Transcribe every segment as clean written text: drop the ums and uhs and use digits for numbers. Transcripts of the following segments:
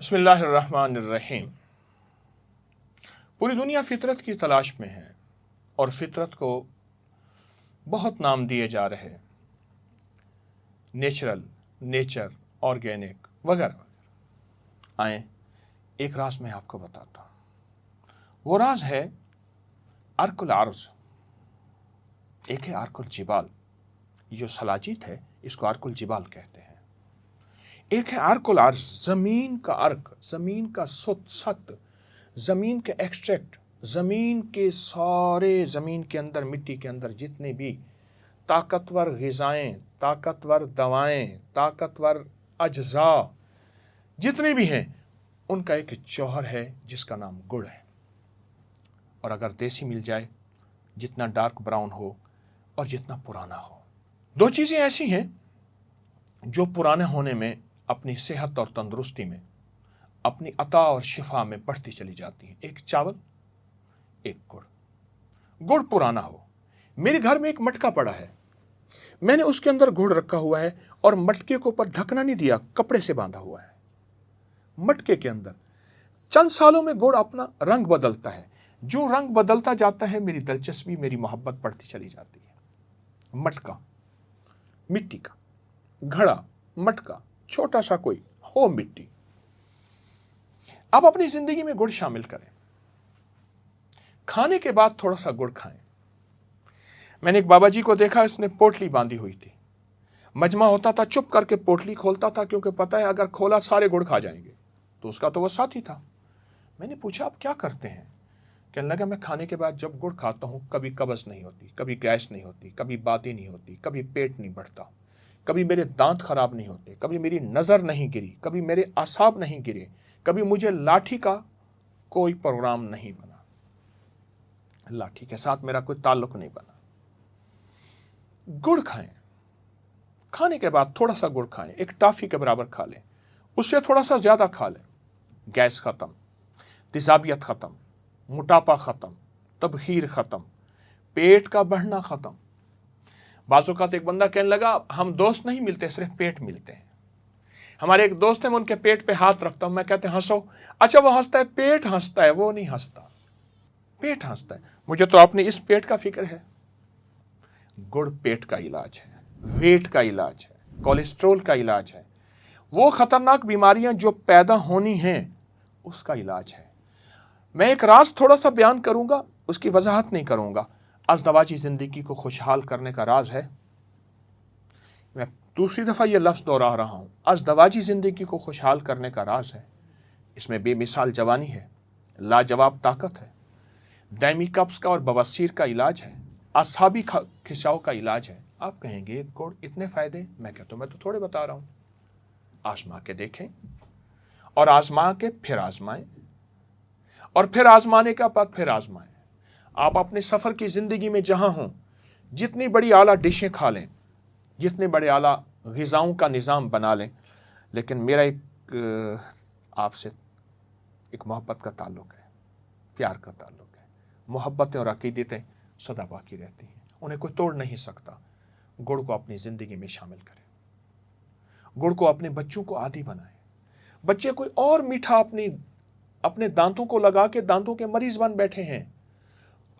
बिस्मिल्लाहिर्रहमानिर्रहीम। पूरी दुनिया फितरत की तलाश में है और फितरत को बहुत नाम दिए जा रहे हैं, नेचुरल, नेचर, ऑर्गेनिक वगैरह। आए एक राज मैं आपको बताता हूँ। वो राज है अर्कुल अर्ज। एक है अर्कुल जिबाल, जो सलाजीत है इसको अर्कुल जिबाल कहते हैं। एक है अर्कुल अर्ज, जमीन का अर्क, जमीन का सत्य, जमीन के एक्सट्रैक्ट, जमीन के सारे, जमीन के अंदर, मिट्टी के अंदर जितने भी ताकतवर ग़िज़ाएं, ताकतवर दवाएं, ताकतवर अज्जा जितने भी हैं, उनका एक जौहर है जिसका नाम गुड़ है। और अगर देसी मिल जाए, जितना डार्क ब्राउन हो और जितना पुराना हो। दो चीज़ें ऐसी हैं जो पुराने होने में अपनी सेहत और तंदुरुस्ती में, अपनी अता और शिफा में बढ़ती चली जाती हैं। एक चावल, एक गुड़। गुड़ पुराना हो। मेरे घर में एक मटका पड़ा है, मैंने उसके अंदर गुड़ रखा हुआ है और मटके के ऊपर ढकना नहीं दिया, कपड़े से बांधा हुआ है। मटके के अंदर चंद सालों में गुड़ अपना रंग बदलता है। जो रंग बदलता जाता है, मेरी दिलचस्पी, मेरी मोहब्बत बढ़ती चली जाती है। मटका, मिट्टी का घड़ा, मटका, छोटा सा कोई हो मिट्टी। अब अपनी जिंदगी में गुड़ शामिल करें। खाने के बाद थोड़ा सा गुड़ खाएं। मैंने एक बाबा जी को देखा, इसने पोटली बांधी हुई थी। मजमा होता था, चुप करके पोटली खोलता था, क्योंकि पता है अगर खोला सारे गुड़ खा जाएंगे। तो उसका तो वो साथी था। मैंने पूछा, आप क्या करते हैं? कहने लगा, मैं खाने के बाद जब गुड़ खाता हूं, कभी कब्ज नहीं होती, कभी गैस नहीं होती, कभी बातें नहीं होती, कभी पेट नहीं बढ़ता, कभी मेरे दांत खराब नहीं होते, कभी मेरी नज़र नहीं गिरी, कभी मेरे आसाब नहीं गिरे, कभी मुझे लाठी का कोई प्रोग्राम नहीं बना, लाठी के साथ मेरा कोई ताल्लुक नहीं बना। गुड़ खाएं। खाने के बाद थोड़ा सा गुड़ खाएं, एक टॉफी के बराबर खा लें, उससे थोड़ा सा ज़्यादा खा लें। गैस ख़त्म, तेज़ाबियत ख़त्म, मोटापा ख़त्म, तबखीर ख़त्म, पेट का बढ़ना ख़त्म। बाज़-औक़ात एक बंदा कहने लगा, हम दोस्त नहीं मिलते, सिर्फ पेट मिलते हैं। हमारे एक दोस्त है, मैं उनके पेट पे हाथ रखता हूं, मैं कहते हैं हंसो। अच्छा, वो हंसता है, पेट हंसता है, वो नहीं हंसता, पेट हंसता है। मुझे तो अपने इस पेट का फिक्र है। गुड़ पेट का इलाज है, वेट का इलाज है, कोलेस्ट्रोल का इलाज है, वो खतरनाक बीमारियां जो पैदा होनी हैं उसका इलाज है। मैं एक राज थोड़ा सा बयान करूंगा, उसकी वजाहत नहीं करूंगा। अज़दवाजी ज़िंदगी को खुशहाल करने का राज है। मैं दूसरी दफ़ा ये लफ्ज़ दोहरा रहा हूँ, अज़दवाजी ज़िंदगी को खुशहाल करने का राज है। इसमें बेमिसाल जवानी है, लाजवाब ताकत है, दायमी कब्ज़ का और बवासीर का इलाज है, असाबी खिंचाव का इलाज है। आप कहेंगे गुड़ इतने फ़ायदे? मैं कहता हूँ, मैं तो थोड़े बता रहा हूँ। आज़मा के देखें और आज़मा के फिर आज़माएं और फिर आज़माने का बाद फिर आज़माएं। आप अपने सफ़र की ज़िंदगी में जहाँ हों, जितनी बड़ी आला डिशें खा लें, जितने बड़े आला ग़िज़ाओं का निज़ाम बना लें, लेकिन मेरा एक आपसे एक मोहब्बत का ताल्लुक़ है, प्यार का ताल्लुक़ है। मोहब्बतें और अक़ीदतें सदा बाकी रहती हैं, उन्हें कोई तोड़ नहीं सकता। गुड़ को अपनी ज़िंदगी में शामिल करें। गुड़ को अपने बच्चों को आदी बनाएं। बच्चे कोई और मीठा अपने दांतों को लगा के दांतों के मरीज़ बन बैठे हैं,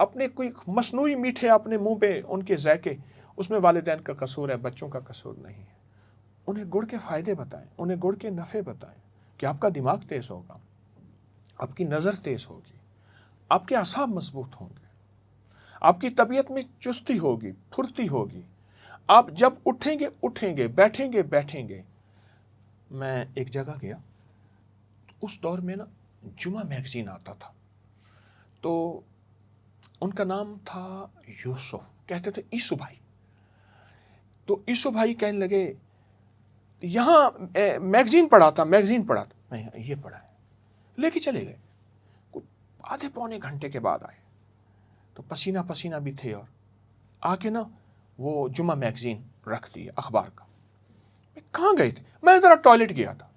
अपने कोई मसनूई मीठे अपने मुंह पे उनके ज़ायके, उसमें वालिदैन का कसूर है, बच्चों का कसूर नहीं है। उन्हें गुड़ के फ़ायदे बताएं, उन्हें गुड़ के नफ़े बताएं कि आपका दिमाग तेज़ होगा, आपकी नज़र तेज़ होगी, आपके असाब मजबूत होंगे, आपकी तबीयत में चुस्ती होगी, फुर्ती होगी। आप जब उठेंगे, बैठेंगे। मैं एक जगह गया, उस दौर में ना जुमा मैगज़ीन आता था, तो उनका नाम था यूसुफ, कहते थे ईसु भाई। तो ईसु भाई कहने लगे, यहाँ मैगज़ीन पढ़ा था, मैं ये पढ़ा है, लेके चले गए। आधे पौने घंटे के बाद आए तो पसीना पसीना भी थे, और आके ना वो जुमा मैगज़ीन रख दी अखबार का। मैं कहाँ गए थे? मैं ज़रा टॉयलेट गया था।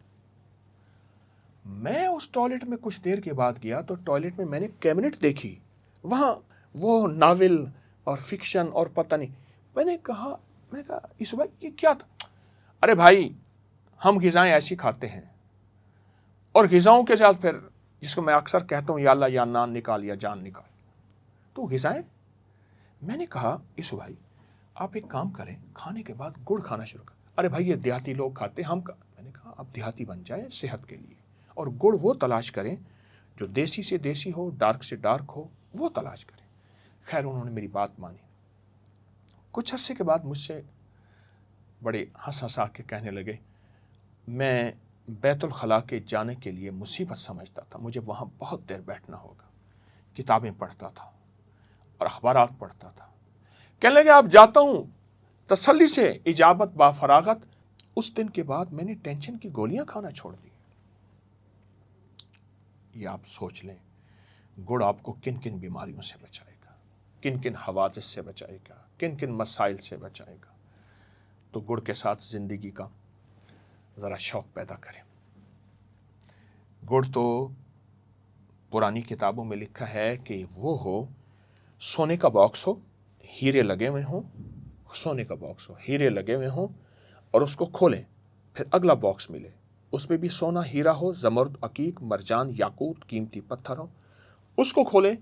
मैं उस टॉयलेट में कुछ देर के बाद गया तो टॉयलेट में मैंने कैबिनेट देखी, वहाँ वो नावल और फिक्शन और पता नहीं। मैंने कहा इस भाई ये क्या था? अरे भाई, हम ग़िज़ाएं ऐसी खाते हैं, اور غذاؤں کے ساتھ پھر جس کو میں اکثر کہتا ہوں یا اللہ یا نان نکال یا جان نکال، تو غذائیں. میں نے کہا یسو بھائی آپ ایک کام کریں، کھانے کے بعد گڑ کھانا شروع کریں. ارے بھائی یہ دیہاتی لوگ کھاتے ہیں، میں نے کہا آپ دیہاتی بن جائیں صحت کے لیے، اور گڑ وہ تلاش کریں جو دیسی سے دیسی ہو، ڈارک سے ڈارک ہو، وہ تلاش کریں. خیر انہوں نے میری بات مانی. کچھ عرصے کے بعد مجھ سے بڑے ہنس ہنسا کے کہنے لگے میں بیت الخلاء کے جانے کے لیے مصیبت سمجھتا تھا، مجھے وہاں بہت دیر بیٹھنا ہوگا. کتابیں پڑھتا تھا اور اخبارات پڑھتا تھا. کہنے لگے آپ جاتا ہوں تسلی سے، اجابت با فراغت. اس دن کے بعد میں نے ٹینشن کی گولیاں کھانا چھوڑ دی. یہ آپ سوچ لیں گڑ آپ کو کن کن بیماریوں سے بچائے گا، کن کن حوادث سے بچائے گا، کن کن مسائل سے بچائے گا. تو گڑ کے ساتھ زندگی کا ذرا شوق پیدا کریں. گڑ تو پرانی کتابوں میں لکھا ہے کہ وہ ہو سونے کا باکس ہو، ہیرے لگے ہوئے ہوں، سونے کا باکس ہو، ہیرے لگے ہوئے ہوں، اور اس کو کھولیں پھر اگلا باکس ملے، اس میں بھی سونا ہیرا ہو، زمرد، عقیق، مرجان، یاقوت، قیمتی پتھر ہو. اس کو کھولیں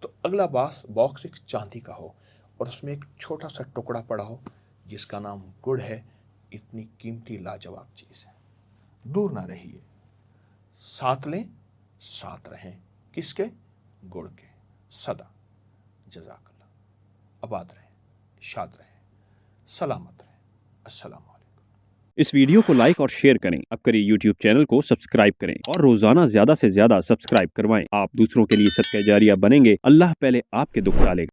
تو اگلا باکس ایک چاندی کا ہو اور اس میں ایک چھوٹا سا ٹکڑا پڑا ہو جس کا نام گڑ ہے. اتنی قیمتی لاجواب چیز ہے. دور نہ رہیے، ساتھ لیں، ساتھ رہیں. کس کے؟ گڑ کے. صدا. جزاک اللہ. آباد رہیں، شاد رہیں، سلامت رہیں. السلام علیکم. اس ویڈیو کو لائک اور شیئر کریں. اب کریں یوٹیوب چینل کو سبسکرائب کریں اور روزانہ زیادہ سے زیادہ سبسکرائب کروائیں. آپ دوسروں کے لیے صدقہ جاریہ بنیں گے. اللہ پہلے آپ کے دکھ ڈالے گا.